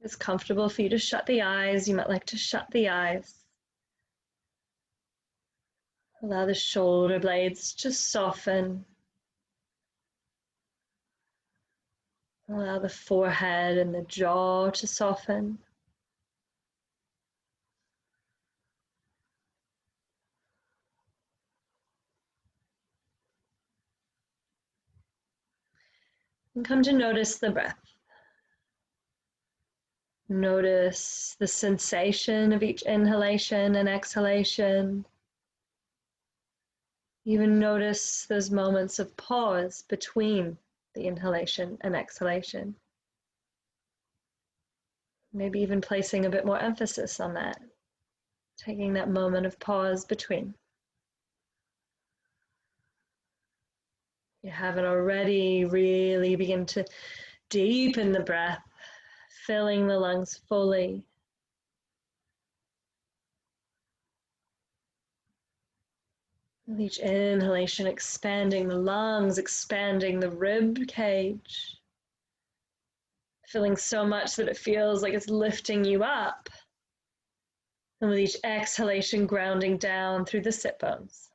It's comfortable for you to shut the eyes. You might like to shut the eyes. Allow the shoulder blades to soften. Allow the forehead and the jaw to soften. And come to notice the breath. Notice the sensation of each inhalation and exhalation. Even notice those moments of pause between the inhalation and exhalation. Maybe even placing a bit more emphasis on that, taking that moment of pause between. If you haven't already, really begin to deepen the breath, filling the lungs fully. With each inhalation, expanding the lungs, expanding the rib cage. Filling so much that it feels like it's lifting you up. And with each exhalation, grounding down through the sit bones.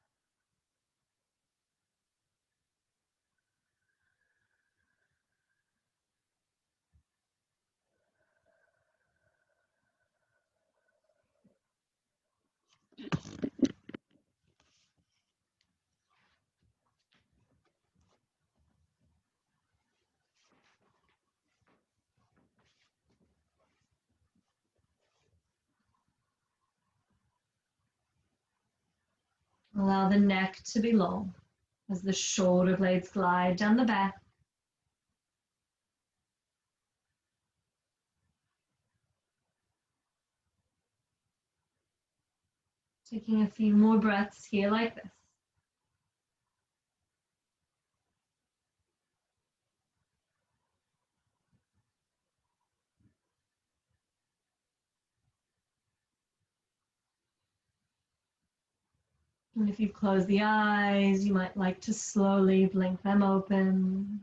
Allow the neck to be long as the shoulder blades glide down the back. Taking a few more breaths here like this. And if you close the eyes, you might like to slowly blink them open.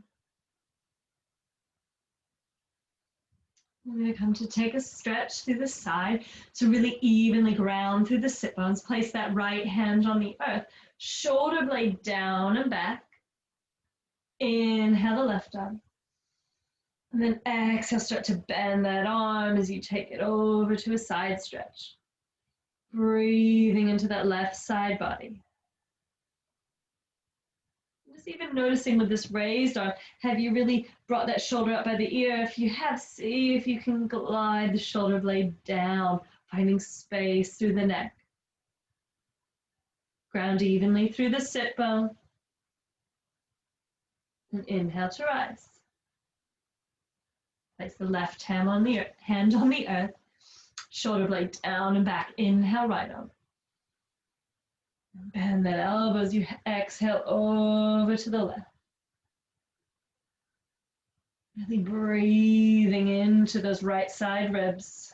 We're going to come to take a stretch through the side to really evenly ground through the sit bones. Place that right hand on the earth. Shoulder blade down and back. Inhale the left arm. And then exhale, start to bend that arm as you take it over to a side stretch. Breathing into that left side body. Just even noticing with this raised arm, have you really brought that shoulder up by the ear? If you have, see if you can glide the shoulder blade down, finding space through the neck. Ground evenly through the sit bone. And inhale to rise. Place the left hand on the earth. Shoulder blade down and back. Inhale, right arm. Bend that elbow as you exhale over to the left. Really breathing into those right side ribs.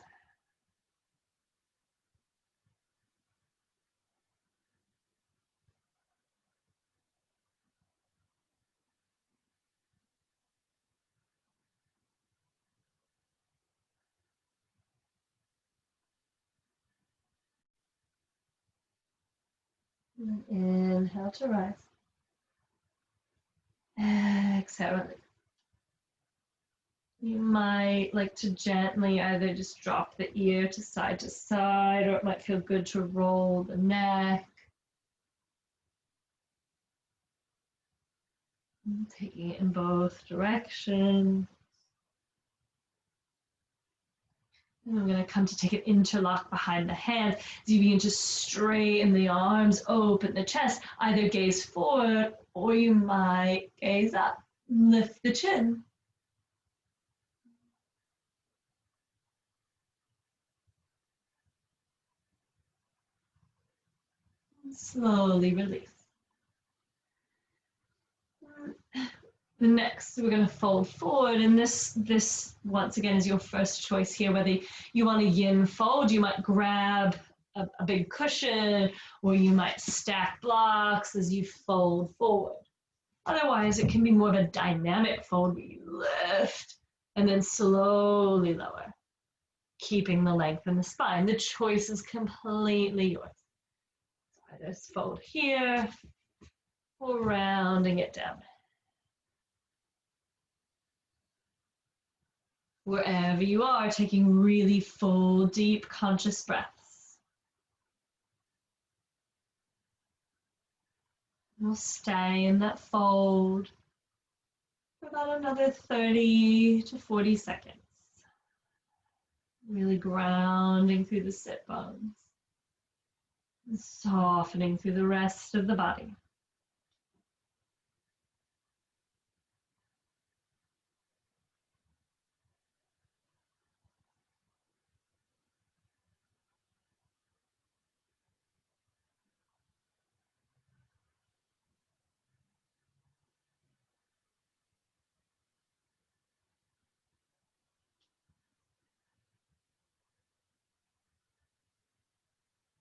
Inhale to rise. Exhale, release. You might like to gently either just drop the ear to side, or it might feel good to roll the neck. Taking it in both directions. And I'm going to come to take an interlock behind the hands as you begin to straighten the arms, open the chest, either gaze forward or you might gaze up, lift the chin. Slowly release. Next, we're going to fold forward, and this once again is your first choice here. Whether you want a yin fold, you might grab a big cushion, or you might stack blocks as you fold forward. Otherwise, it can be more of a dynamic fold where you lift and then slowly lower. keeping the length in the spine. The choice is completely yours. So I just fold here, or rounding it down. Wherever you are, taking really full, deep, conscious breaths. We'll stay in that fold for about another 30 to 40 seconds. Really grounding through the sit bones, and softening through the rest of the body.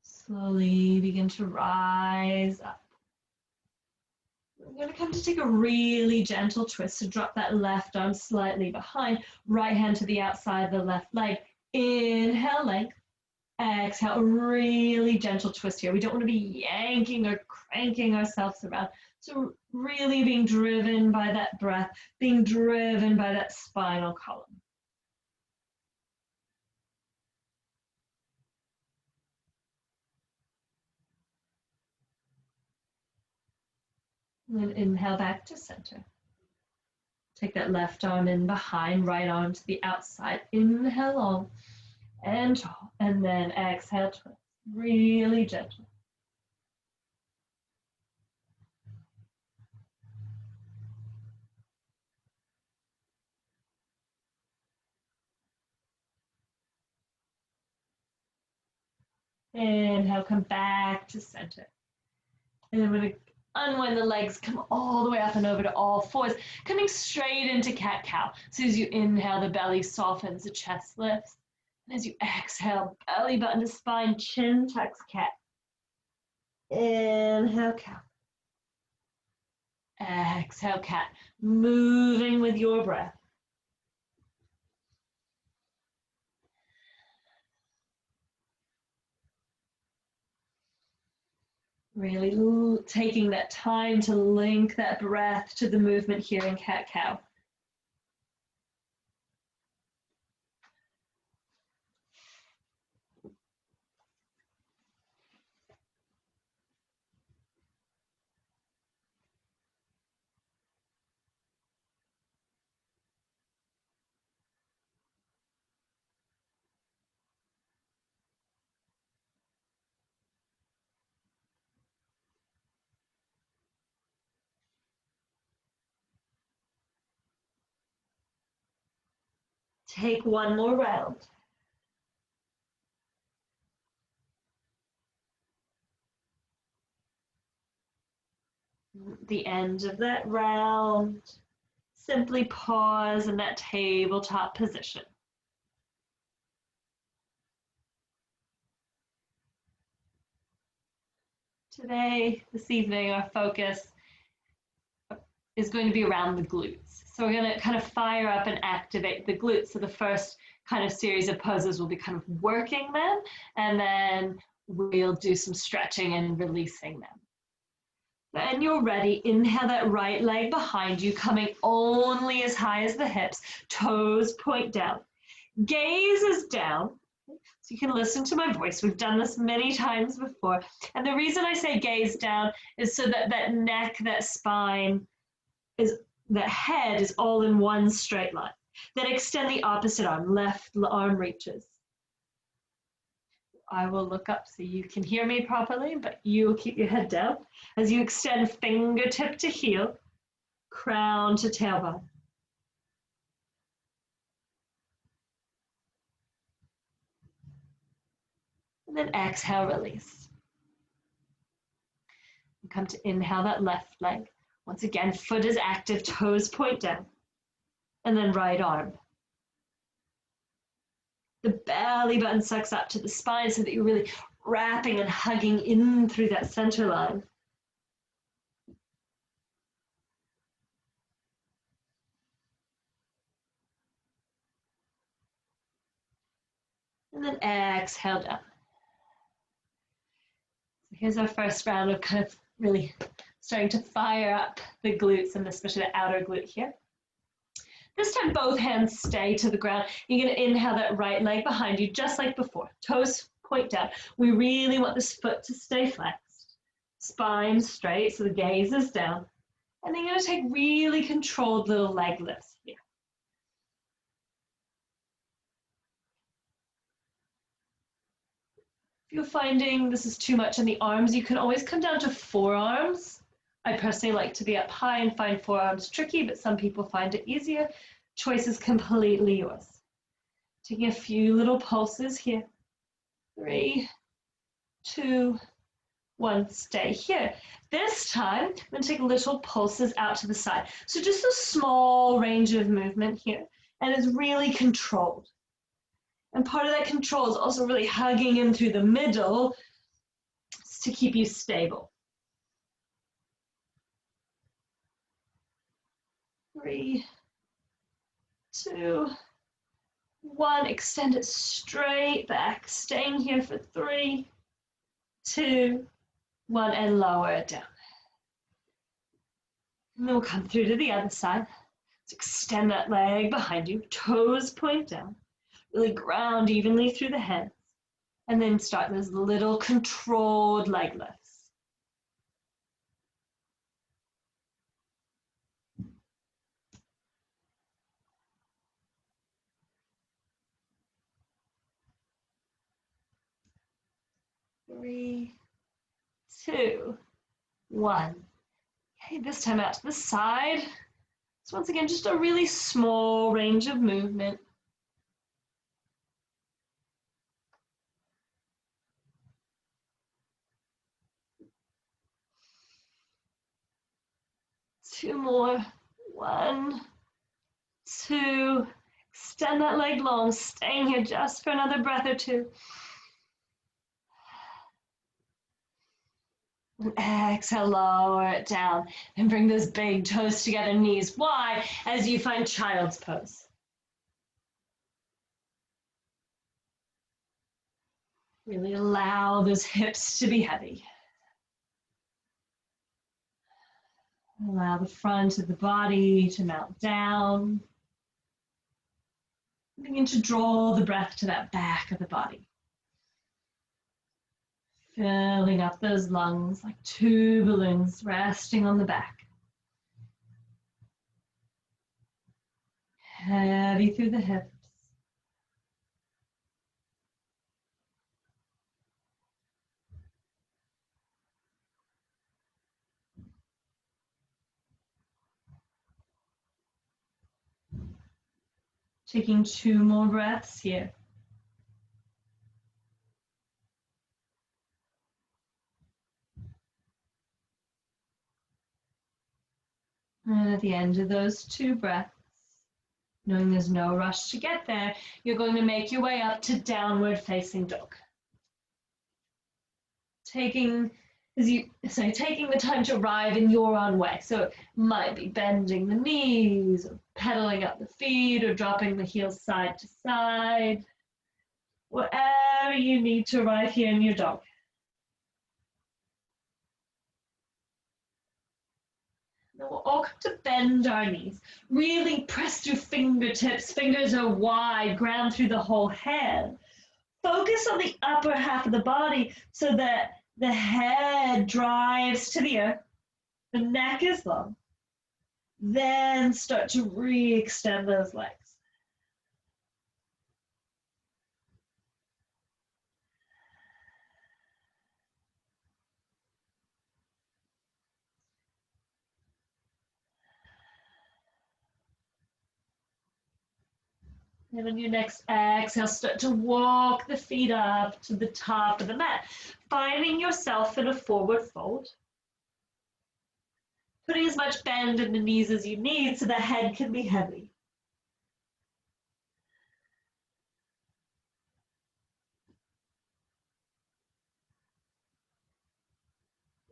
Slowly begin to rise up. We're going to come to take a really gentle twist to drop that left arm slightly behind, right hand to the outside of the left leg. Inhale, length. Exhale, really gentle twist here. We don't want to be yanking or cranking ourselves around. So really being driven by that breath, being driven by that spinal column. And then inhale back to center. Take that left arm in behind, right arm to the outside. Inhale long and tall, and then exhale, twist. Really gentle. Inhale, come back to center. And then we're going to unwind the legs, come all the way up and over to all fours, coming straight into cat-cow. So as you inhale, the belly softens, the chest lifts. And as you exhale, belly button to spine, chin tucks cat. Inhale, cow. Exhale, cat. Moving with your breath. Really taking that time to link that breath to the movement here in cat-cow. Take one more round. At the end of that round, simply pause in that tabletop position. Today, this evening, our focus is going to be around the glutes. So we're going to kind of fire up and activate the glutes. So the first kind of series of poses will be kind of working them, and then we'll do some stretching and releasing them. When you're ready, inhale that right leg behind you, coming only as high as the hips, toes point down. Gaze is down, so you can listen to my voice. We've done this many times before. And the reason I say gaze down is so that that neck, that spine, that head is all in one straight line. Then extend the opposite arm, left arm reaches. I will look up so you can hear me properly, but you keep your head down as you extend fingertip to heel, crown to tailbone. And then exhale, release. And come to inhale that left leg. Once again, foot is active, toes point down. And then right arm. The belly button sucks up to the spine so that you're really wrapping and hugging in through that center line. And then exhale down. So here's our first round of kind of really starting to fire up the glutes and especially the outer glute here. This time both hands stay to the ground. You're going to inhale that right leg behind you just like before. Toes point down. We really want this foot to stay flexed. Spine straight so the gaze is down. And then you're going to take really controlled little leg lifts here. If you're finding this is too much on the arms, you can always come down to forearms. I personally like to be up high and find forearms tricky, but some people find it easier. Choice is completely yours. Taking a few little pulses here. 3, 2, 1, stay here. This time, I'm going to take little pulses out to the side. So just a small range of movement here, and it's really controlled. And part of that control is also really hugging in through the middle to keep you stable. 3, 2, 1, extend it straight back, staying here for 3, 2, 1, and lower it down. And then we'll come through to the other side. So extend that leg behind you, toes point down, really ground evenly through the hands, and then start those little controlled leg lifts. 3, 2, 1. Okay, this time out to the side. So once again, just a really small range of movement. Two more. 1, 2. Extend that leg long, staying here just for another breath or two. And exhale, lower it down and bring those big toes together, knees wide as you find child's pose. Really allow those hips to be heavy. Allow the front of the body to mount down. Begin to draw the breath to that back of the body. Filling up those lungs like two balloons resting on the back. Heavy through the hips. Taking 2 more breaths here. And at the end of those 2 breaths, knowing there's no rush to get there, you're going to make your way up to downward facing dog. Taking the time to arrive in your own way. So it might be bending the knees, or pedaling up the feet, or dropping the heels side to side. Whatever you need to arrive here in your dog. Then we'll all come to bend our knees. Really press through fingertips. Fingers are wide, ground through the whole hand. Focus on the upper half of the body so that the head drives to the earth. The neck is long. Then start to re-extend those legs. And on your next exhale, start to walk the feet up to the top of the mat, finding yourself in a forward fold. Putting as much bend in the knees as you need so the head can be heavy.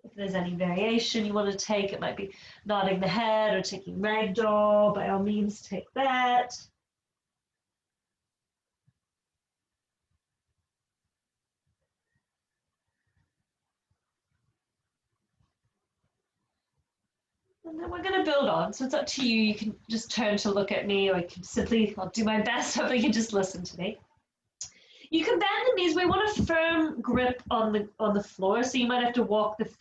If there's any variation you want to take, it might be nodding the head or taking ragdoll. By all means, take that. And then we're going to build on. So it's up to you. You can just turn to look at me, or you can simply, I'll do my best, hopefully you can just listen to me. You can bend the knees. We want a firm grip on the floor, so you might have to walk the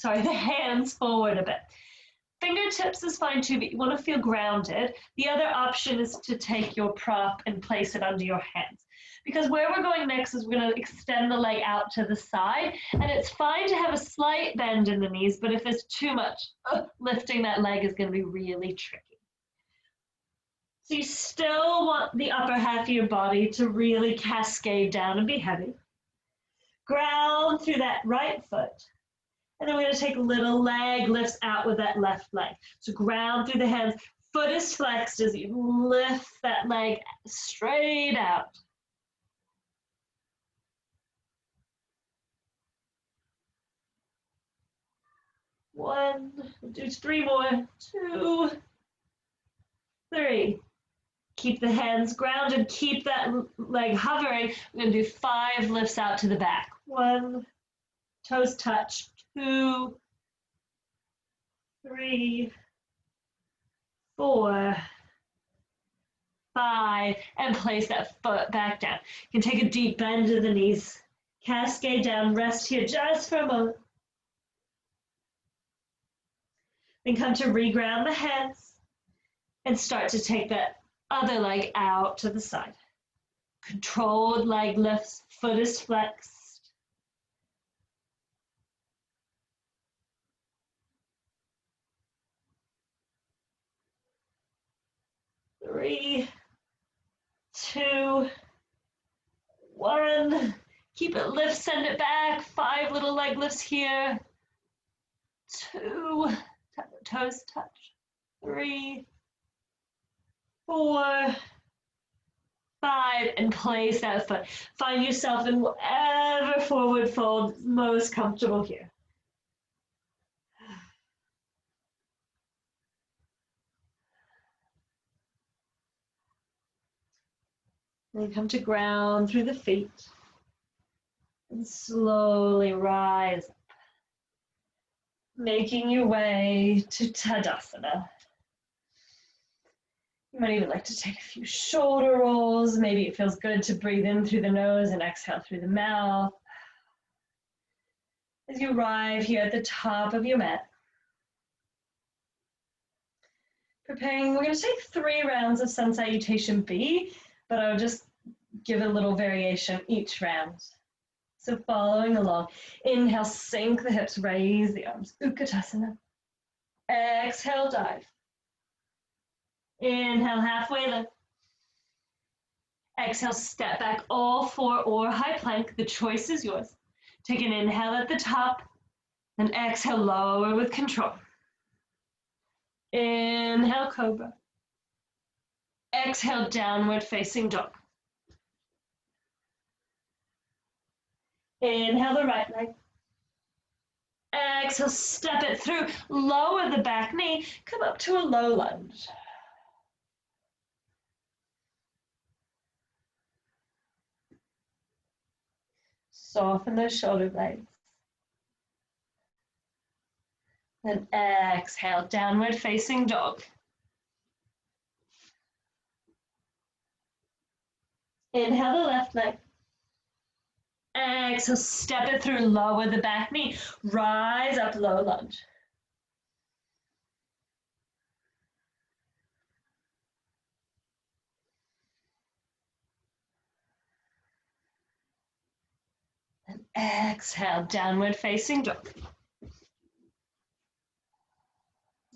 hands forward a bit. Fingertips is fine too, but you want to feel grounded. The other option is to take your prop and place it under your hands. Because where we're going next is we're going to extend the leg out to the side, and it's fine to have a slight bend in the knees, but if there's too much, lifting that leg is going to be really tricky. So you still want the upper half of your body to really cascade down and be heavy. Ground through that right foot. And then we're going to take little leg lifts out with that left leg. So ground through the hands. Foot is flexed as you lift that leg straight out. One, we'll do 3 more. 2, 3. Keep the hands grounded, keep that leg hovering. We're going to do 5 lifts out to the back. 1, toes touch. 2, 3, 4, 5, and place that foot back down. You can take a deep bend to the knees, cascade down, rest here just for a moment. Then come to reground the hands and start to take that other leg out to the side. Controlled leg lifts, foot is flexed. Three, 2, 1. Keep it lift, send it back. 5 little leg lifts here. 2, toes touch. 3, 4, 5, and place that foot. Find yourself in whatever forward fold is most comfortable here. Then come to ground through the feet and slowly rise up, making your way to Tadasana. You might even like to take a few shoulder rolls. Maybe it feels good to breathe in through the nose and exhale through the mouth. As you arrive here at the top of your mat, preparing, we're going to take 3 rounds of Sun Salutation B, but I'll just give a little variation each round. So following along, inhale, sink the hips, raise the arms, Utkatasana. Exhale, dive. Inhale, halfway lift. Exhale, step back, all 4 or high plank. The choice is yours. Take an inhale at the top, and exhale, lower with control. Inhale, cobra. Exhale, downward facing dog. Inhale the right leg. Exhale, step it through. Lower the back knee. Come up to a low lunge. Soften those shoulder blades. Then exhale, downward facing dog. Inhale the left leg. Exhale, step it through, lower the back knee. Rise up, low lunge. And exhale, downward facing dog.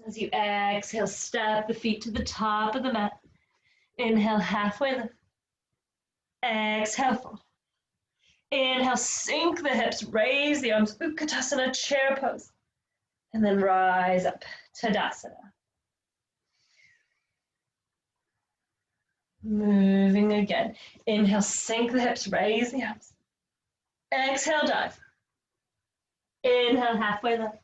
As you exhale, step the feet to the top of the mat. Inhale, halfway lift. Exhale, fold. Inhale, sink the hips, raise the arms, Utkatasana, chair pose. And then rise up, Tadasana. Moving again. Inhale, sink the hips, raise the arms. Exhale, dive. Inhale, halfway lift.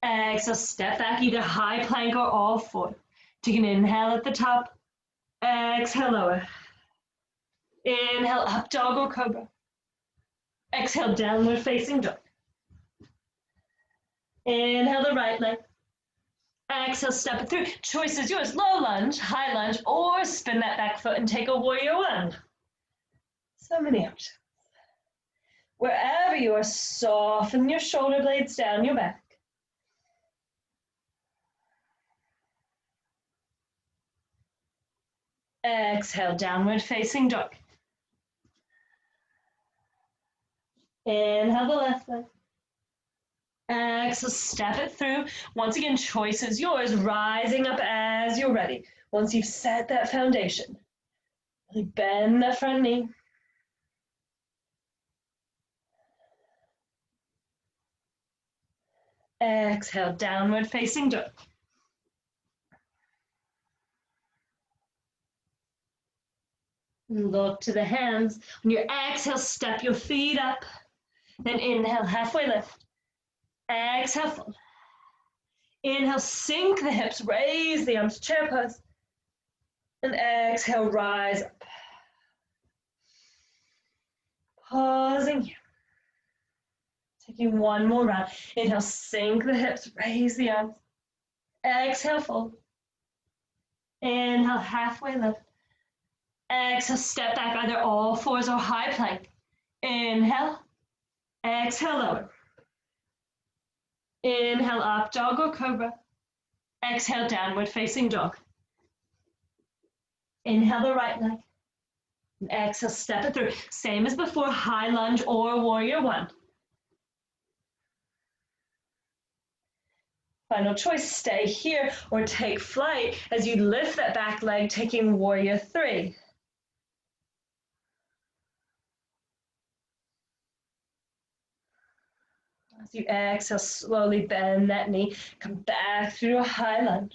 Exhale, step back, either high plank or all 4. Take an inhale at the top. Exhale, lower. Inhale, up dog or cobra. Exhale, downward facing dog. Inhale the right leg. Exhale, step it through. Choice is yours. Low lunge, high lunge, or spin that back foot and take a warrior one. So many options. Wherever you are, soften your shoulder blades down your back. Exhale, downward facing dog. Inhale the left leg. Exhale, step it through. Once again, choice is yours, rising up as you're ready. Once you've set that foundation, really bend that front knee. Exhale, downward facing dog. Look to the hands. On your exhale, step your feet up. Then inhale, halfway lift. Exhale, fold. Inhale, sink the hips, raise the arms, chair pose. And exhale, rise up. Pausing here. Taking one more round. Inhale, sink the hips, raise the arms. Exhale, fold. Inhale, halfway lift. Exhale, step back, either all fours or high plank. Inhale. Exhale, lower. Inhale, up dog or cobra. Exhale, downward facing dog. Inhale the right leg. And exhale, step it through. Same as before, high lunge or warrior one. Final choice, stay here or take flight as you lift that back leg, taking warrior three. As you exhale, slowly bend that knee, come back through a high lunge.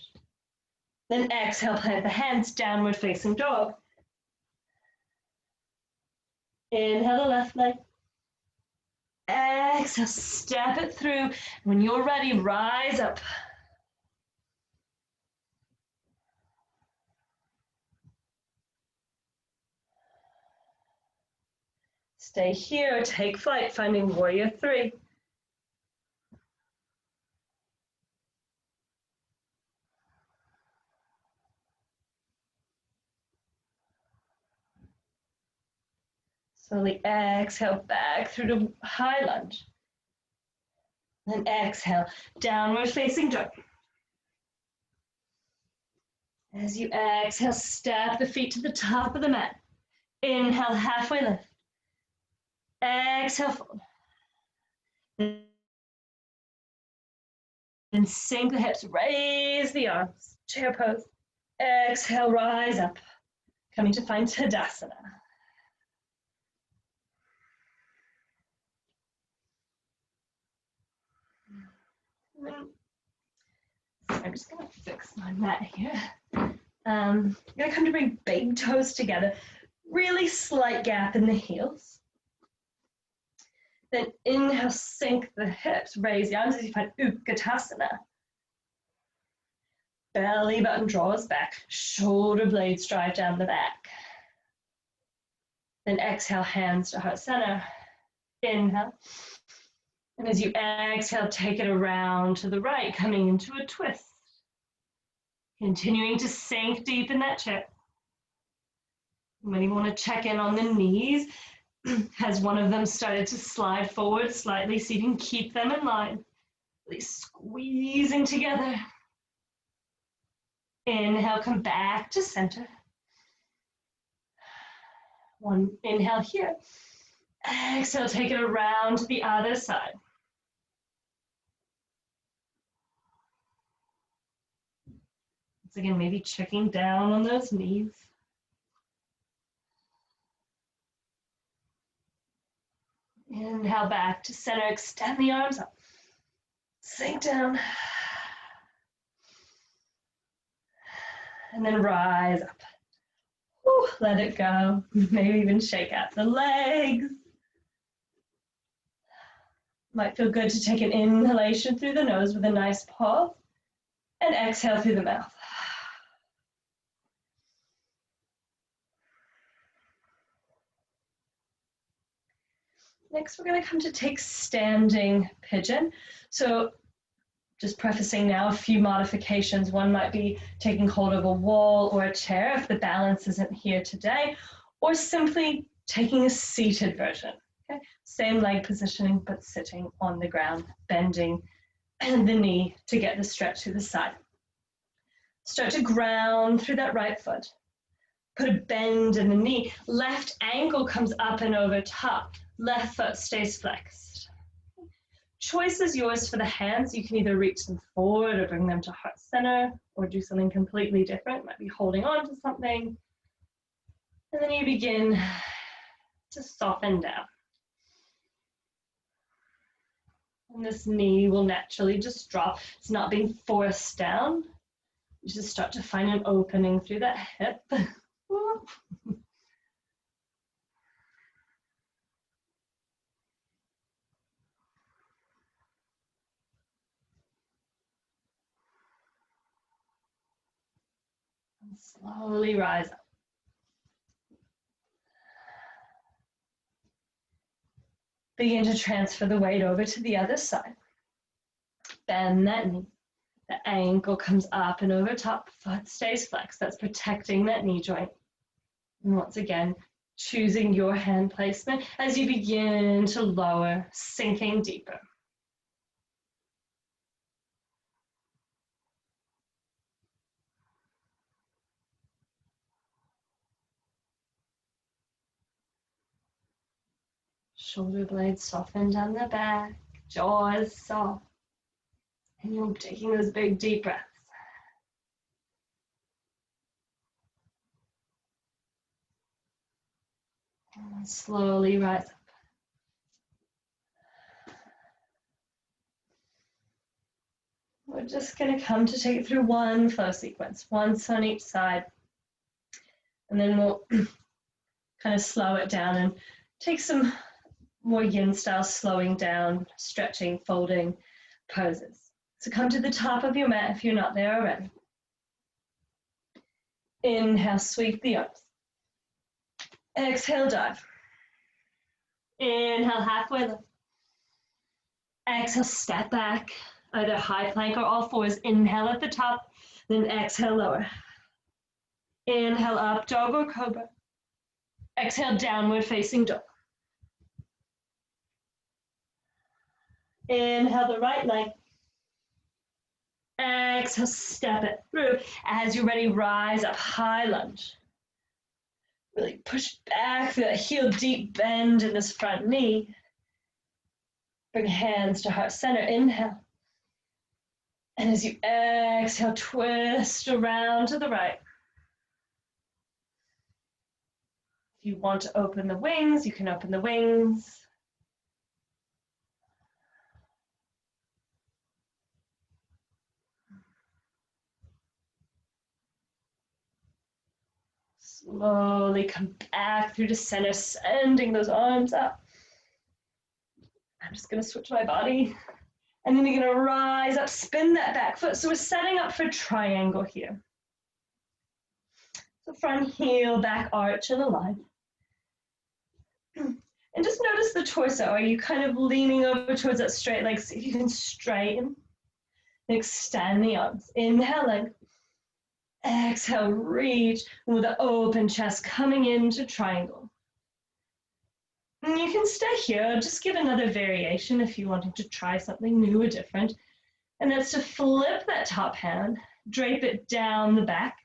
Then exhale, plant the hands, downward facing dog. Inhale the left leg. Exhale, step it through. When you're ready, rise up. Stay here, take flight, finding warrior three. Slowly exhale back through to high lunge. Then exhale, downward facing dog. As you exhale, step the feet to the top of the mat. Inhale, halfway lift. Exhale, fold. Then sink the hips, raise the arms, chair pose. Exhale, rise up. Coming to find Tadasana. I'm just going to fix my mat here. I'm going to come to bring big toes together. Really slight gap in the heels. Then inhale, sink the hips, raise the arms as you find Utkatasana. Belly button draws back, shoulder blades drive down the back. Then exhale, hands to heart center. Inhale. And as you exhale, take it around to the right, coming into a twist. Continuing to sink deep in that chair. When you want to check in on the knees, has one of them started to slide forward slightly so you can keep them in line? Really squeezing together. Inhale, come back to center. One inhale here. Exhale, take it around to the other side. Once again, maybe checking down on those knees. Inhale back to center, extend the arms up. Sink down. And then rise up. Whew, let it go. Maybe even shake out the legs. Might feel good to take an inhalation through the nose with a nice pause and exhale through the mouth. Next, we're going to come to take standing pigeon. So Just prefacing now a few modifications. One might be taking hold of a wall or a chair if the balance isn't here today, or simply taking a seated version. Okay? Same leg positioning, but sitting on the ground, bending the knee to get the stretch through the side. Start to ground through that right foot. Put a bend in the knee. Left ankle comes up and over top. Left foot stays flexed. Choice is yours for the hands. You can either reach them forward or bring them to heart center or do something completely different. Might be holding on to something. And then you begin to soften down. And this knee will naturally just drop. It's not being forced down. You just start to find an opening through that hip. And slowly rise up. Begin to transfer the weight over to the other side. Bend that knee. The ankle comes up and over top. Foot stays flexed. That's protecting that knee joint. And once again, choosing your hand placement as you begin to lower, sinking deeper. Shoulder blades soften down the back, jaws soft. And you're taking those big deep breaths. And slowly rise up. We're just going to come to take it through one flow sequence, once on each side. And then we'll kind of slow it down and take some more yin style slowing down, stretching, folding poses. So come to the top of your mat if you're not there already. Inhale, sweep the arms. Exhale, dive. Inhale, halfway lift. Exhale, step back, either high plank or all fours. Inhale at the top, then exhale, lower. Inhale, up, dog or cobra. Exhale, downward facing dog. Inhale the right leg. Exhale, step it through. As you're ready, rise up, high lunge. Really push back through that heel deep bend in this front knee. Bring hands to heart center, inhale. And as you exhale, twist around to the right. If you want to open the wings, you can open the wings. Slowly come back through to center, sending those arms up. I'm just going to switch my body. And then you're going to rise up, spin that back foot. So we're setting up for triangle here. So front heel, back arch, and align. And just notice the torso. Are you kind of leaning over towards that straight leg? See if you can straighten and extend the arms. Inhale, leg. Exhale, reach with the open chest coming into triangle. And you can stay here, just give another variation if you wanted to try something new or different. And that's to flip that top hand, drape it down the back.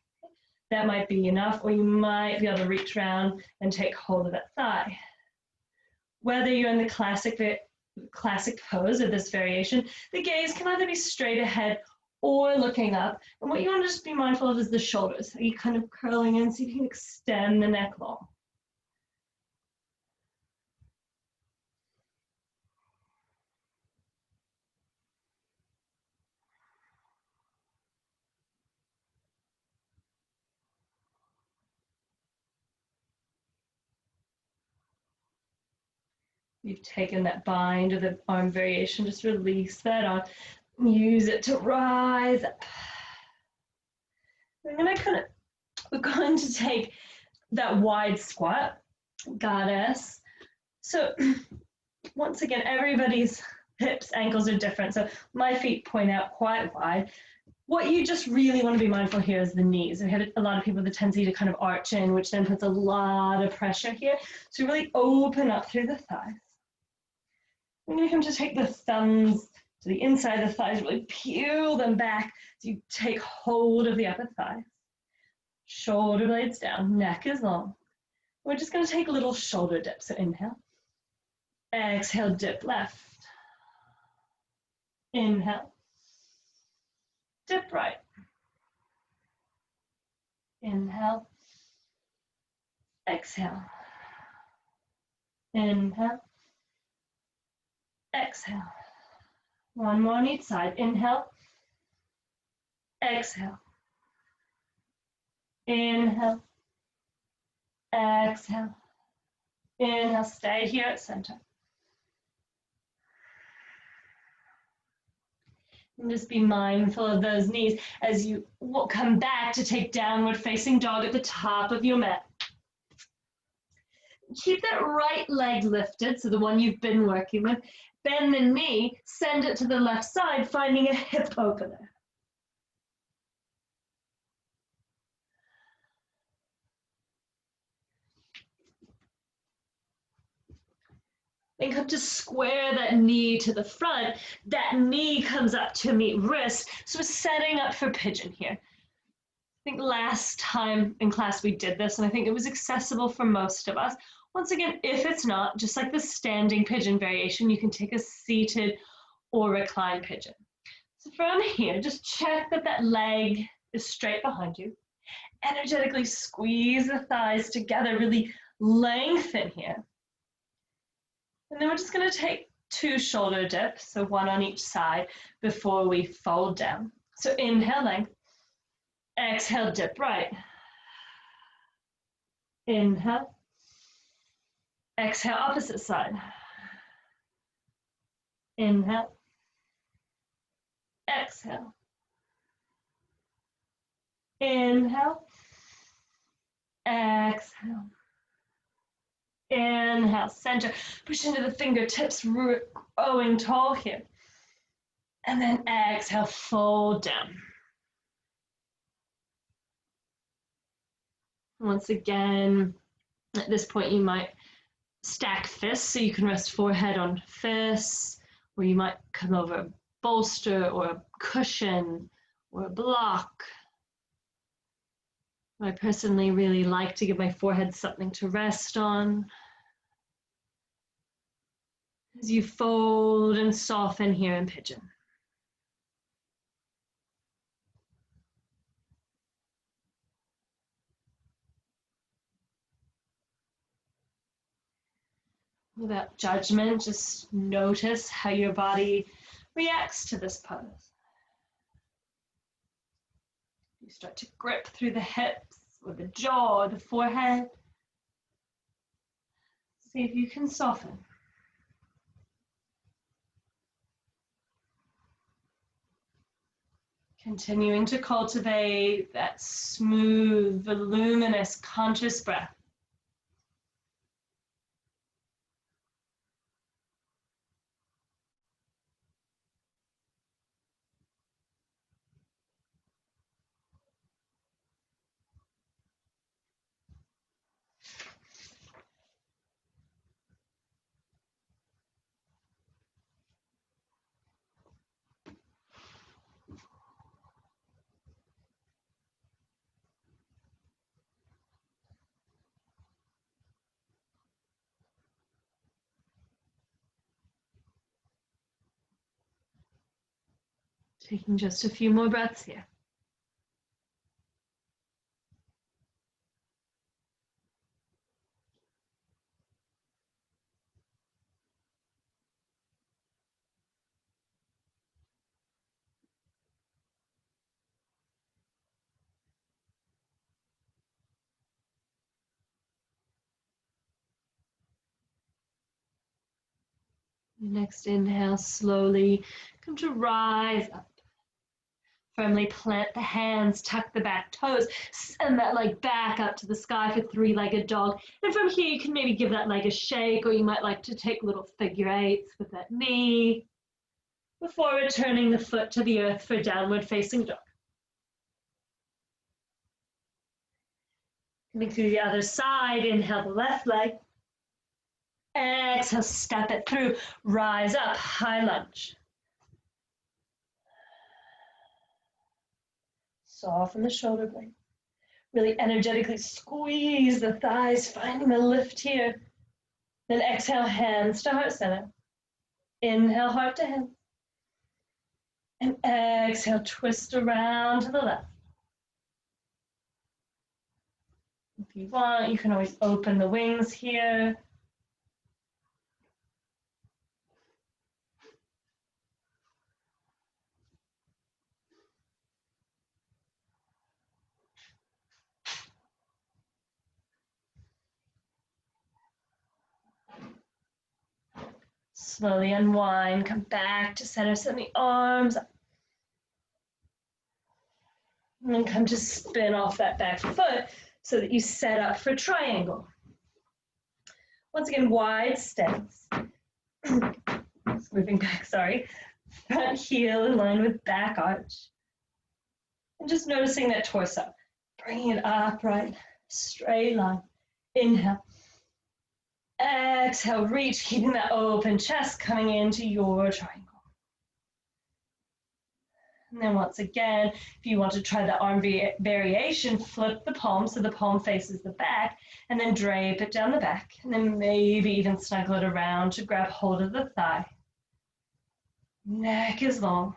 That might be enough, or you might be able to reach around and take hold of that thigh. Whether you're in the classic pose or this variation, the gaze can either be straight ahead or looking up. And what you want to just be mindful of is the shoulders. Are you kind of curling in so you can extend the neck long? You've taken that bind or the arm variation, just release that on. Use it to rise up. We're going to take that wide squat, goddess. So once again, everybody's hips, ankles are different. So my feet point out quite wide. What you just really want to be mindful here is the knees. We have a lot of people with a tendency to kind of arch in, which then puts a lot of pressure here. So really open up through the thighs. I'm going to come to take the thumbs to the inside of the thighs, really peel them back so you take hold of the upper thighs. Shoulder blades down, neck is long. We're just going to take little shoulder dips. So inhale. Exhale, dip left. Inhale. Dip right. Inhale. Exhale. Inhale. Exhale. One more on each side. Inhale. Exhale. Inhale. Exhale. Inhale. Stay here at center. And just be mindful of those knees as you will come back to take downward facing dog at the top of your mat. Keep that right leg lifted, so the one you've been working with. Bend the knee, send it to the left side, finding a hip opener. Then come to square that knee to the front. That knee comes up to meet wrist. So we're setting up for pigeon here. I think last time in class we did this, and I think it was accessible for most of us. Once again, if it's not, just like the standing pigeon variation, you can take a seated or reclined pigeon. So from here, just check that that leg is straight behind you. Energetically squeeze the thighs together, really lengthen here. And then we're just going to take 2 shoulder dips, so 1 on each side, before we fold down. So inhale, length. Exhale, dip right. Inhale. Exhale, opposite side. Inhale. Exhale. Inhale. Exhale. Inhale, center. Push into the fingertips, growing tall here. And then exhale, fold down. Once again, at this point, you might stack fists so you can rest forehead on fists, or you might come over a bolster or a cushion or a block. I personally really like to give my forehead something to rest on. As you fold and soften here in pigeon. Without judgment, just notice how your body reacts to this pose. You start to grip through the hips or the jaw or the forehead. See if you can soften. Continuing to cultivate that smooth, voluminous, conscious breath. Taking just a few more breaths here. Next inhale, slowly come to rise up. Firmly plant the hands, tuck the back toes, send that leg back up to the sky for 3-legged dog. And from here, you can maybe give that leg a shake, or you might like to take little figure eights with that knee. before returning the foot to the earth for downward facing dog. Coming through the other side, inhale the left leg. Exhale, step it through, rise up, high lunge. Soften the shoulder blade. Really energetically squeeze the thighs, finding the lift here. Then exhale, hands to heart center. Inhale, heart to hand. And exhale, twist around to the left. If you want, you can always open the wings here. Slowly unwind, come back to center, send the arms up. And then come to spin off that back foot so that you set up for triangle. Once again, wide stance. Moving back, sorry. Front heel in line with back arch. And just noticing that torso. Bringing it upright, straight line. Inhale. Exhale, reach, keeping that open chest coming into your triangle. And then once again, if you want to try the arm variation, flip the palm so the palm faces the back, and then drape it down the back, and then maybe even snuggle it around to grab hold of the thigh. Neck is long.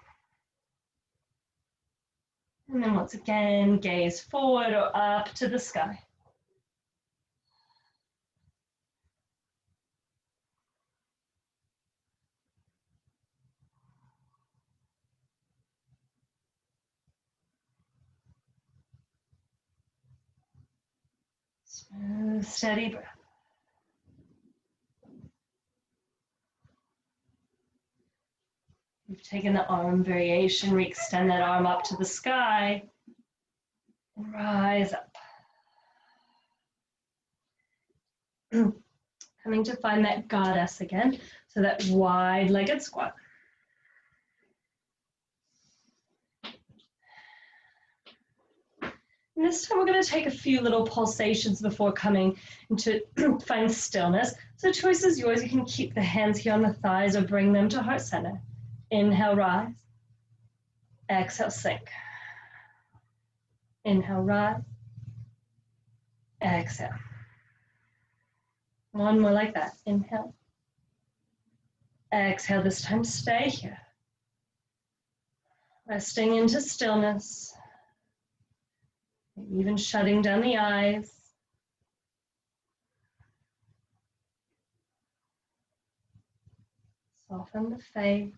And then once again, gaze forward or up to the sky. Smooth, steady breath. You've taken the arm variation, re-extend that arm up to the sky, and rise up. Coming to find that goddess again, so that wide-legged squat. And this time we're going to take a few little pulsations before coming into find stillness. So choice is yours. You can keep the hands here on the thighs or bring them to heart center. Inhale, rise. Exhale, sink. Inhale, rise. Exhale. One more like that. Inhale. Exhale, this time stay here. Resting into stillness. Even shutting down the eyes. Soften the face.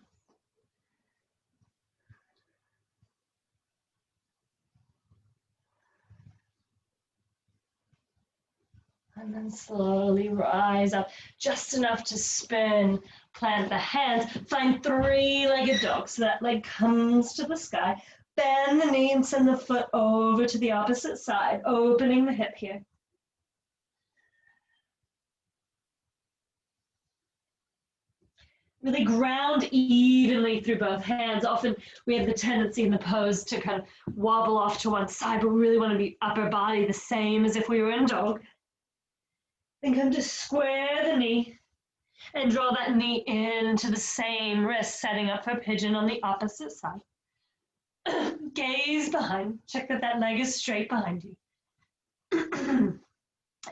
And then slowly rise up, just enough to spin. Plant the hands, find three-legged dog. So that leg comes to the sky. Bend the knee and send the foot over to the opposite side, opening the hip here. Really ground evenly through both hands. Often we have the tendency in the pose to kind of wobble off to one side, but we really want to be upper body the same as if we were in dog. Then come to square the knee and draw that knee into the same wrist, setting up for pigeon on the opposite side. Gaze behind, check that that leg is straight behind you.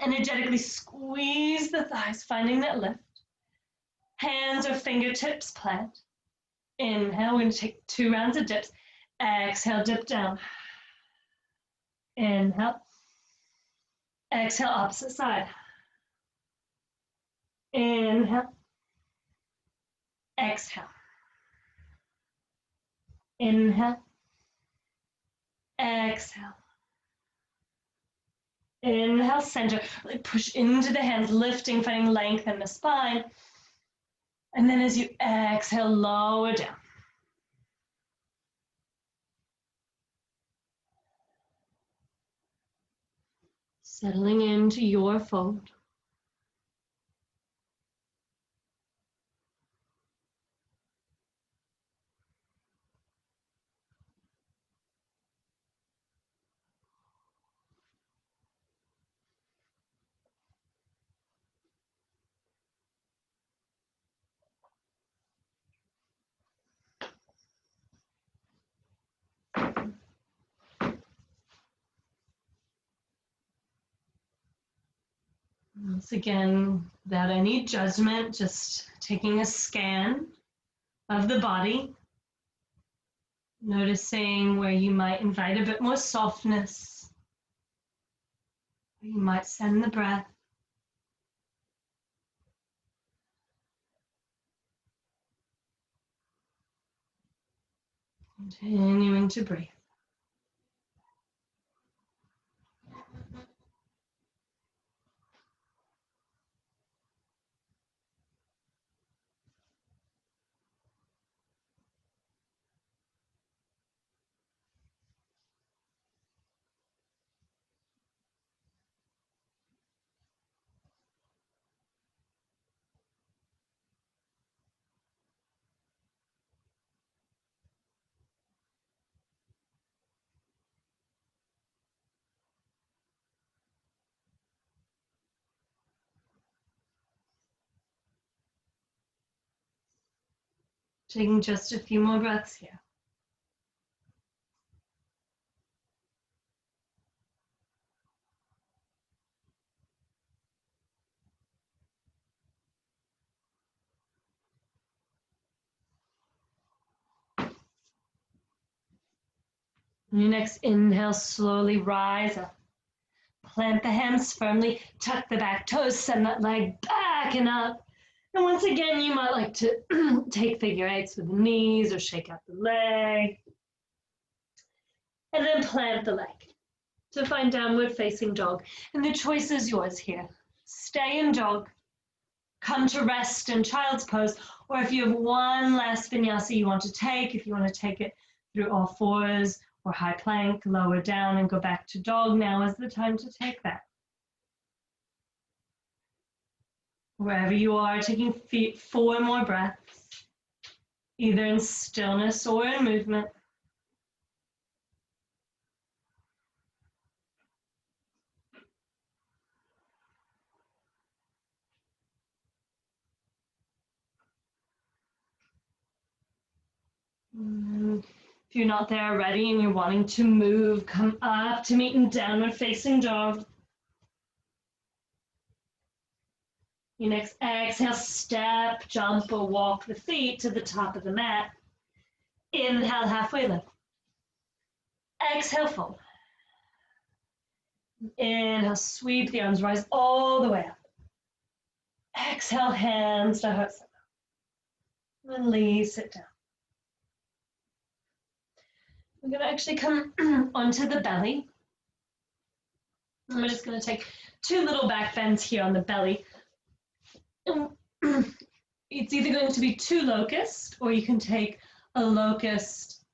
Energetically squeeze the thighs, finding that lift. Hands or fingertips plant. Inhale, we're going to take 2 rounds of dips. Exhale, dip down. Inhale. Exhale, opposite side. Inhale. Exhale. Inhale. Exhale. Inhale, center. Really push into the hands, lifting, finding length in the spine. And then as you exhale, lower down. Settling into your fold. Once again, without any judgment, just taking a scan of the body, noticing where you might invite a bit more softness, where you might send the breath. Continuing to breathe. Taking just a few more breaths here. On your next inhale, slowly rise up. Plant the hands firmly, tuck the back toes, send that leg back and up. And once again, you might like to take figure eights with the knees or shake out the leg. And then plant the leg to find downward facing dog. And the choice is yours here. Stay in dog, come to rest in child's pose, or if you have one last vinyasa you want to take, if you want to take it through all fours or high plank, lower down and go back to dog, now is the time to take that. Wherever you are, taking 4 more breaths, either in stillness or in movement. If you're not there already and you're wanting to move, come up to meet in downward facing dog. Your next exhale, step, jump, or walk the feet to the top of the mat. Inhale, halfway lift. Exhale, fold. Inhale, sweep the arms, rise all the way up. Exhale, hands to heart center. Release, sit down. We're going to actually come onto the belly. And we're just going to take 2 little back bends here on the belly. It's either going to be 2 locusts, or you can take a locust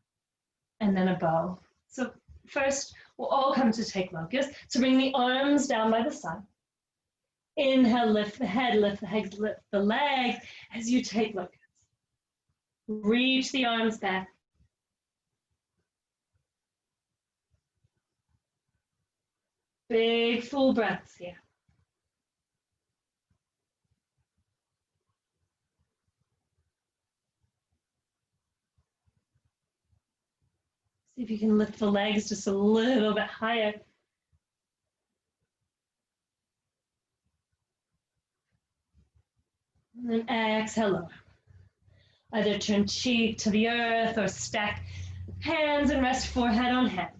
and then a bow. So first, we'll all come to take locust. So bring the arms down by the side. Inhale, lift the head, lift the legs, lift the legs as you take locust. Reach the arms back. Big full breaths here. See if you can lift the legs just a little bit higher. And then exhale lower. Either turn cheek to the earth or stack hands and rest forehead on hands.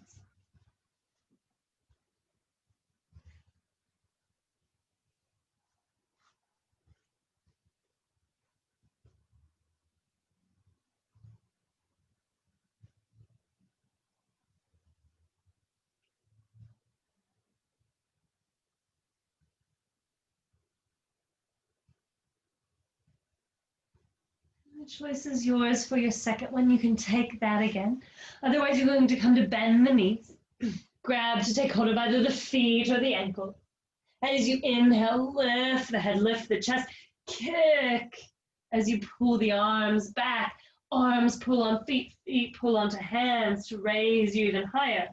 The choice is yours for your second one. You can take that again. Otherwise, you're going to come to bend the knees. Grab to take hold of either the feet or the ankle. As you inhale, lift the head, lift the chest. Kick as you pull the arms back. Arms pull on feet, feet pull onto hands to raise you even higher.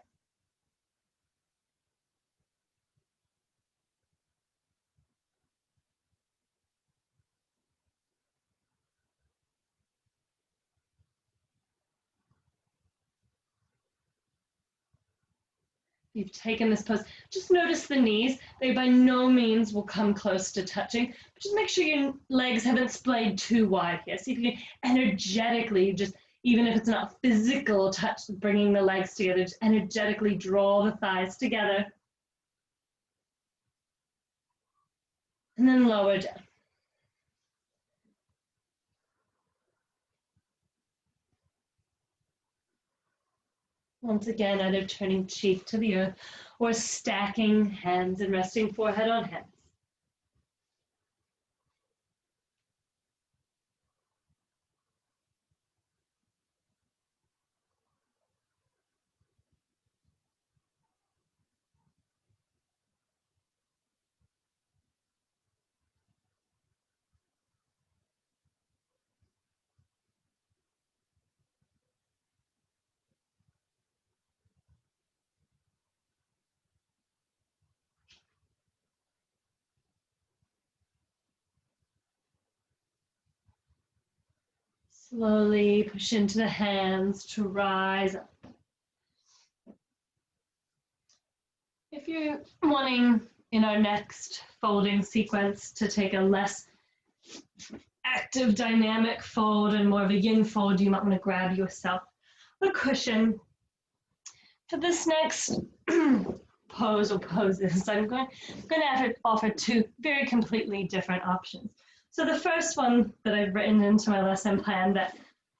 You've taken this pose, just notice the knees. They by no means will come close to touching, but just make sure your legs haven't splayed too wide here. See if you can energetically, just even if it's not physical touch, bringing the legs together, just energetically draw the thighs together. And then lower down. Once again, either turning cheek to the earth or stacking hands and resting forehead on hands. Slowly push into the hands to rise up. If you're wanting in our next folding sequence to take a less active dynamic fold and more of a yin fold, you might want to grab yourself a cushion. For this next pose or poses, I'm going to offer two very completely different options. So the first one that I've written into my lesson plan that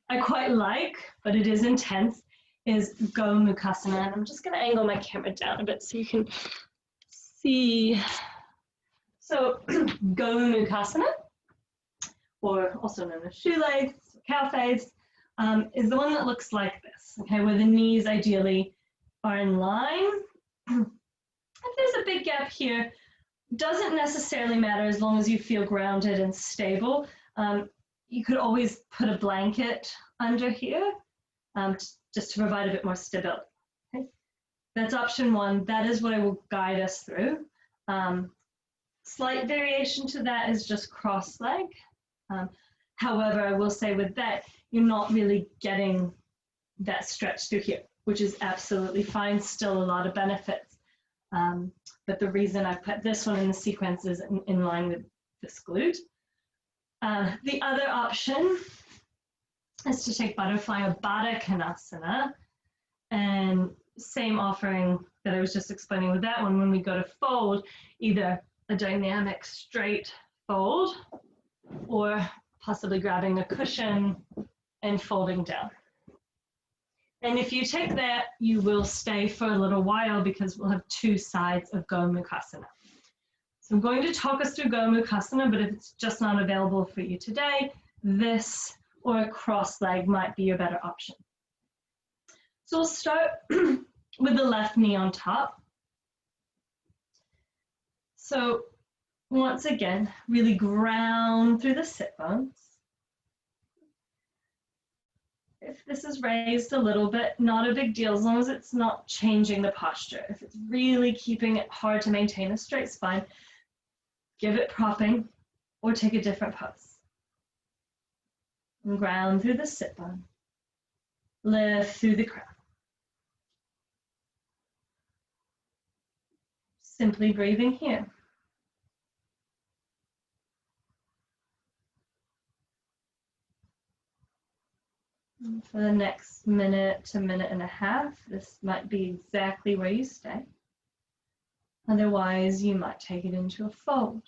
I quite like, but it is intense, is Gomukhasana. And I'm just going to angle my camera down a bit so you can see. So Gomukhasana, or also known as shoelace, cow face, is the one that looks like this, okay, where the knees ideally are in line. If there's a big gap here, doesn't necessarily matter as long as you feel grounded and stable. You could always put a blanket under here just to provide a bit more stability. Okay? That's option one. That is what I will guide us through. Slight variation to that is just cross leg. However, I will say with that, you're not really getting that stretch through here, which is absolutely fine. Still a lot of benefits. But the reason I put this one in the sequence is in line with this glute. The other option is to take butterfly or Baddha Konasana, and same offering that I was just explaining with that one. When we go to fold, either a dynamic straight fold or possibly grabbing a cushion and folding down. And if you take that, you will stay for a little while because we'll have two sides of Gomukhasana. So I'm going to talk us through Gomukhasana, but if it's just not available for you today, this or a cross leg might be a better option. So we'll start with the left knee on top. So once again, really ground through the sit bones. If this is raised a little bit, not a big deal, as long as it's not changing the posture. If it's really keeping it hard to maintain a straight spine, give it propping or take a different pose. And ground through the sit bone. Lift through the crown. Simply breathing here. And for the next minute to minute and a half, this might be exactly where you stay. Otherwise, you might take it into a fold.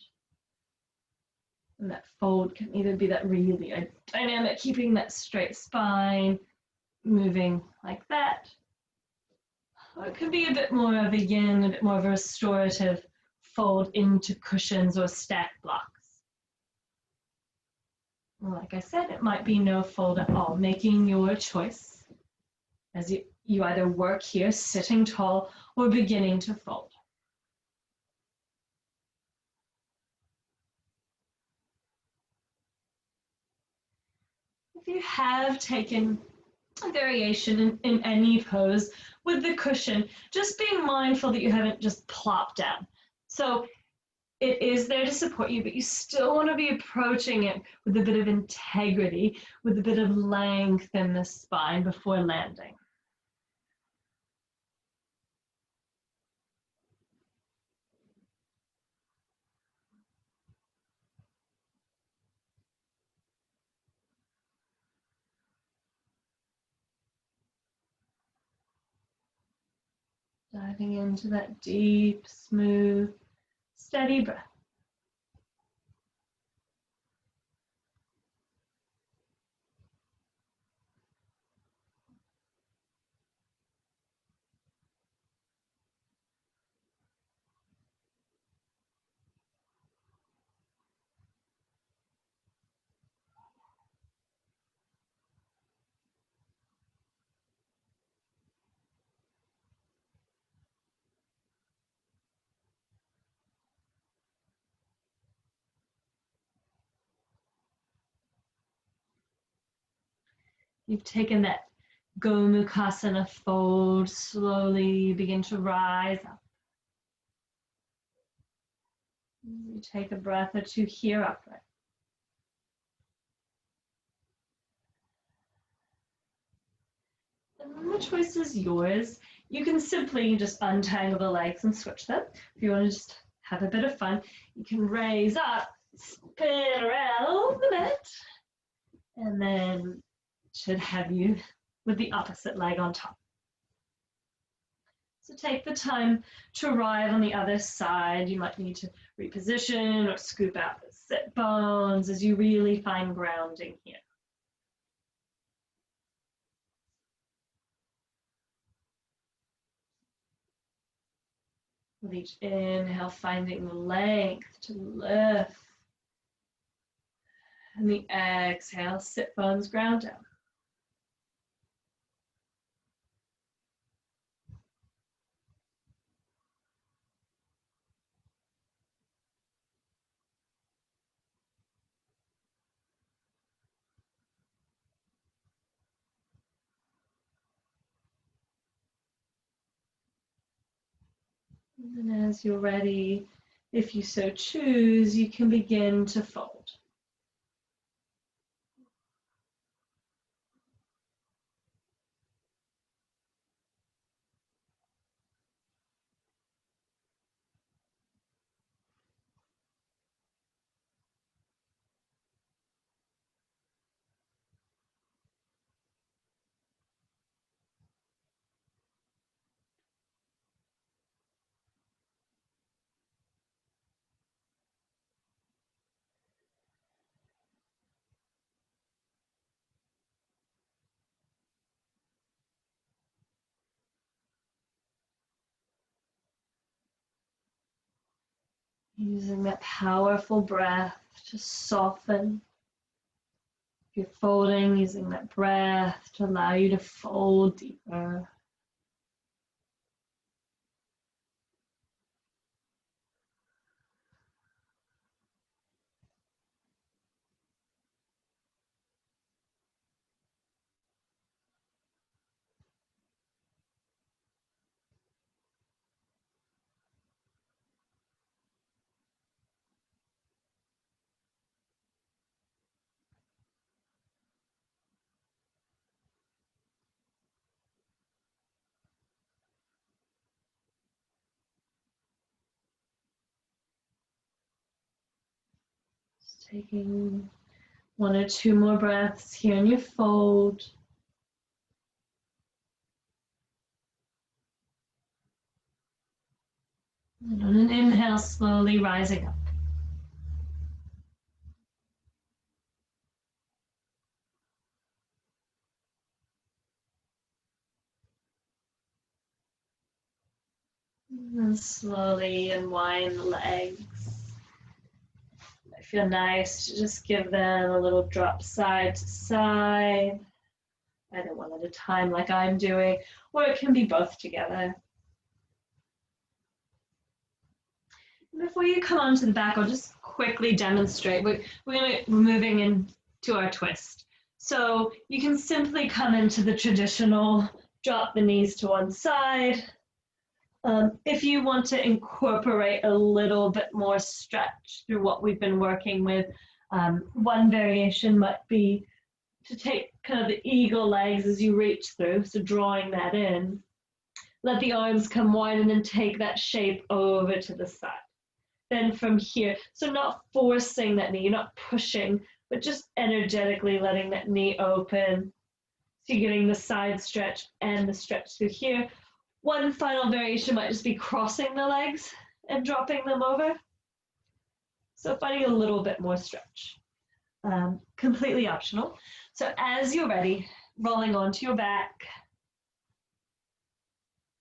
And that fold can either be that really dynamic, keeping that straight spine, moving like that. Or it could be a bit more of a yin, a bit more of a restorative fold into cushions or stacked blocks. Like I said, it might be no fold at all, making your choice as you either work here, sitting tall, or beginning to fold. If you have taken a variation in any pose with the cushion, just being mindful that you haven't just plopped down. So it is there to support you, but you still want to be approaching it with a bit of integrity, with a bit of length in the spine before landing. Diving into that deep, smooth, steady breath. You've taken that Gomukhasana fold, slowly begin to rise up. You take a breath or two here upright. And the choice is yours. You can simply just untangle the legs and switch them. If you want to just have a bit of fun, you can raise up, spin around the mat, and then should have you with the opposite leg on top. So take the time to arrive on the other side. You might need to reposition or scoop out the sit bones as you really find grounding here. With each inhale, finding the length to lift. And the exhale, sit bones ground down. And as you're ready, if you so choose, you can begin to fold. Using that powerful breath to soften. If you're folding, using that breath to allow you to fold deeper. Just taking one or two more breaths here in your fold. And on an inhale, slowly rising up. And then slowly unwind the legs. It feels nice to just give them a little drop side to side, either one at a time like I'm doing, or it can be both together. Before you come onto the back, I'll just quickly demonstrate. We're moving into our twist. So you can simply come into the traditional, drop the knees to one side. If you want to incorporate a little bit more stretch through what we've been working with, one variation might be to take kind of the eagle legs as you reach through, so drawing that in. Let the arms come wide and then take that shape over to the side. Then from here, so not forcing that knee, not pushing, but just energetically letting that knee open. So you're getting the side stretch and the stretch through here. One final variation might just be crossing the legs and dropping them over. So finding a little bit more stretch. Completely optional. So as you're ready, rolling onto your back,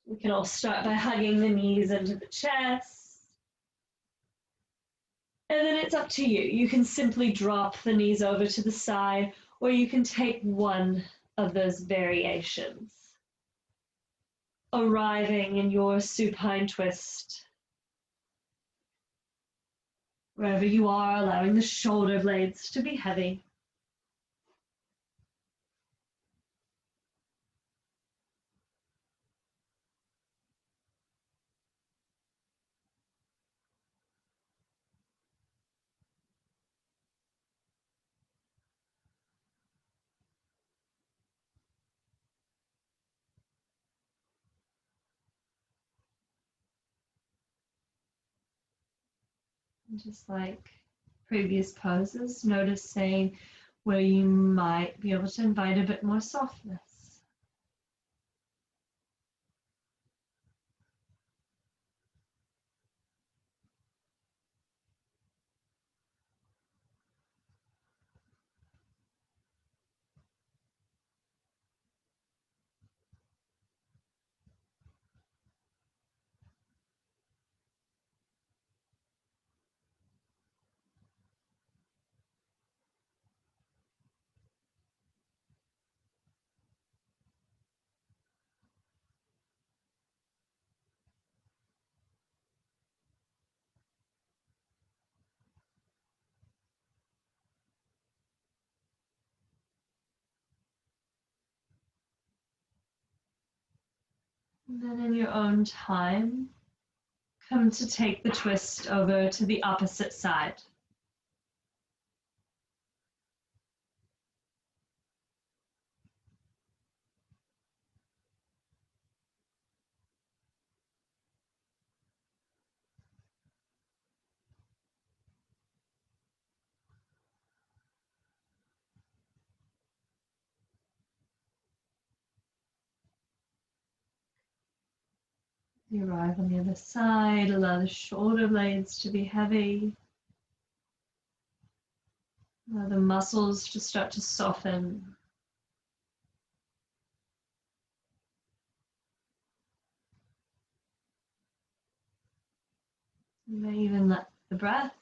we can all start by hugging the knees into the chest. And then it's up to you. You can simply drop the knees over to the side, or you can take one of those variations. Arriving in your supine twist. Wherever you are, allowing the shoulder blades to be heavy. Just like previous poses, noticing where you might be able to invite a bit more softness. And then in your own time, come to take the twist over to the opposite side. You arrive on the other side, allow the shoulder blades to be heavy. Allow the muscles to start to soften. You may even let the breath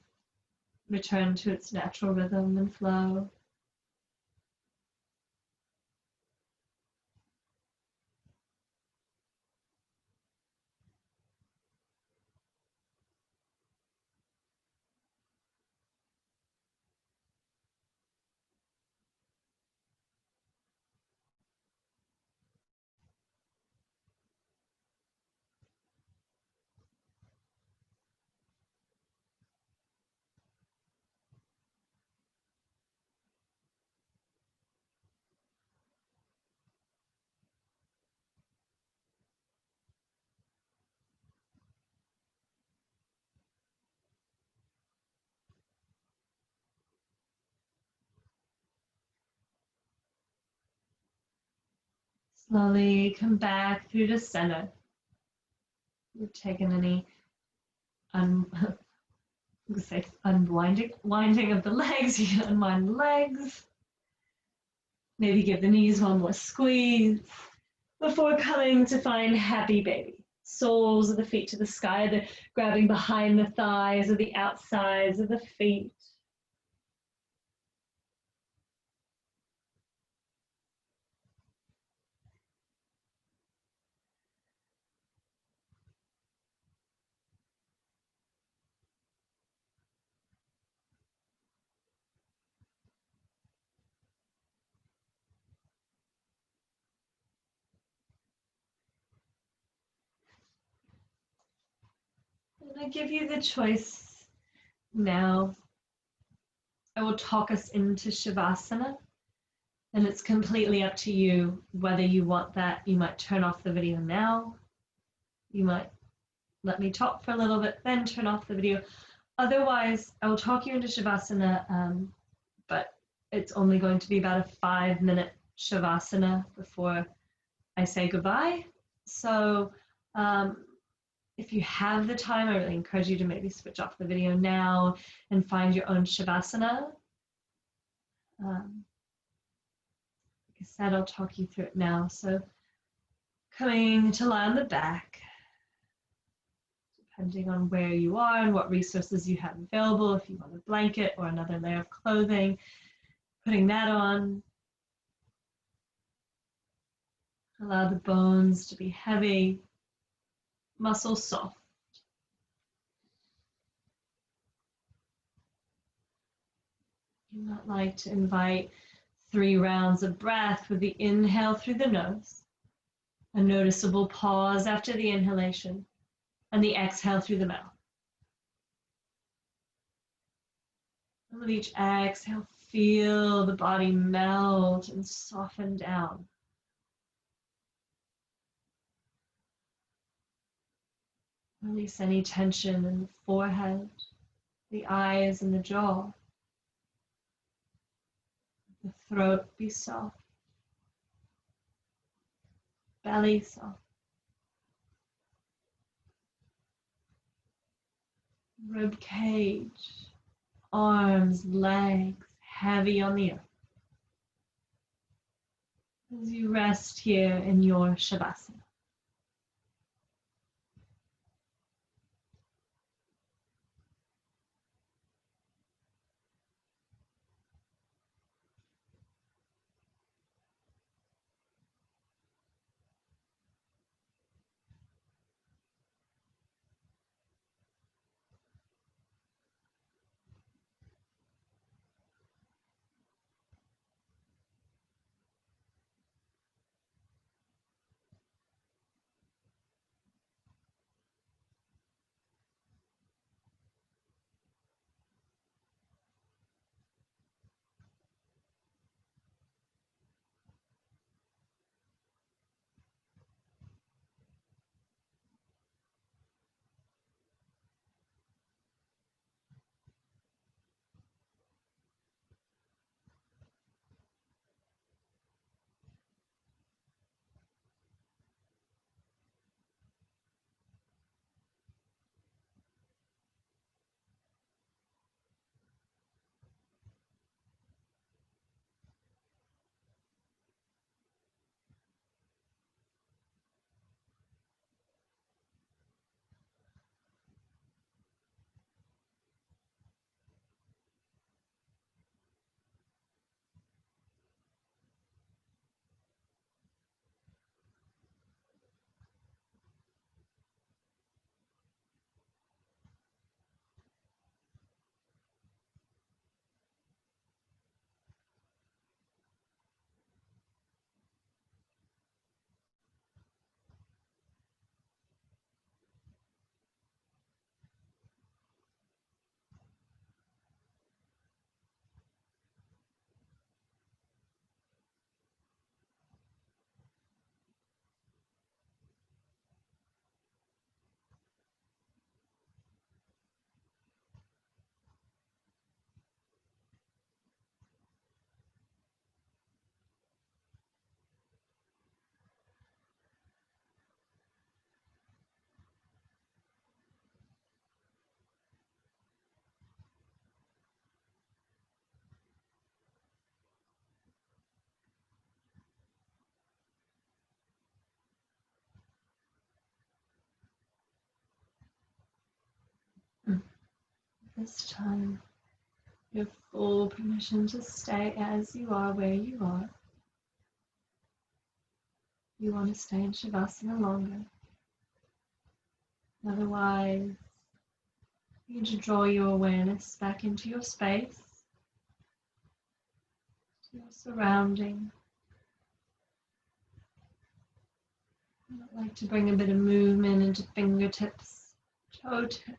return to its natural rhythm and flow. Slowly come back through the center. You've taken any unwinding of the legs. You can unwind the legs. Maybe give the knees one more squeeze before coming to find happy baby. Soles of the feet to the sky, the grabbing behind the thighs or the outsides of the feet. And I give you the choice now. I will talk us into Shavasana, and it's completely up to you whether you want that. You might turn off the video now. You might let me talk for a little bit, then turn off the video. Otherwise, I will talk you into Shavasana, but it's only going to be about a 5-minute Shavasana before I say goodbye. So If you have the time, I really encourage you to maybe switch off the video now and find your own Shavasana. Like I said, I'll talk you through it now. So coming to lie on the back, depending on where you are and what resources you have available, if you want a blanket or another layer of clothing, putting that on. Allow the bones to be heavy, muscles soft. You might like to invite 3 rounds of breath with the inhale through the nose, a noticeable pause after the inhalation, and the exhale through the mouth. And with each exhale, feel the body melt and soften down. Release any tension in the forehead, the eyes, and the jaw. The throat be soft, belly soft, rib cage, arms, legs heavy on the earth. As you rest here in your Shavasana. This time, you have full permission to stay as you are, where you are. You want to stay in Shavasana longer. Otherwise, you need to draw your awareness back into your space, to your surrounding. I'd like to bring a bit of movement into fingertips, toe tips.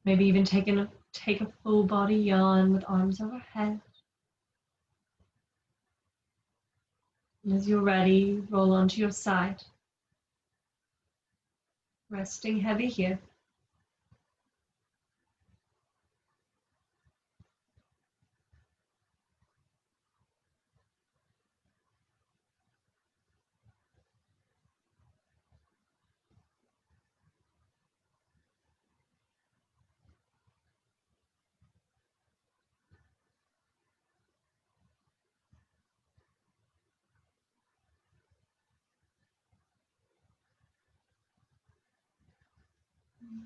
Maybe even take a full body yawn with arms overhead. And as you're ready, roll onto your side. Resting heavy here.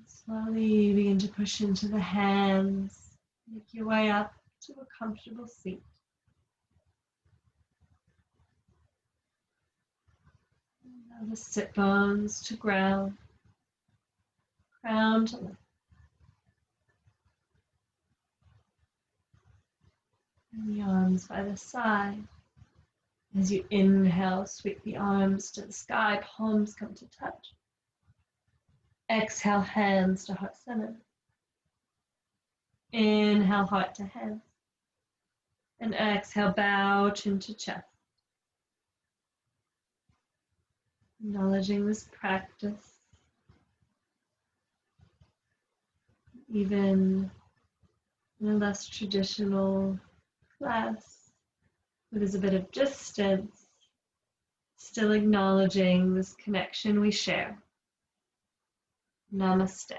Slowly begin to push into the hands. Make your way up to a comfortable seat. Allow the sit bones to ground, crown to lift. And the arms by the side. As you inhale, sweep the arms to the sky, palms come to touch. Exhale, hands to heart center. Inhale, heart to hands. And exhale, bow, chin to chest. Acknowledging this practice, even in a less traditional class, where there's a bit of distance, still acknowledging this connection we share. Namaste.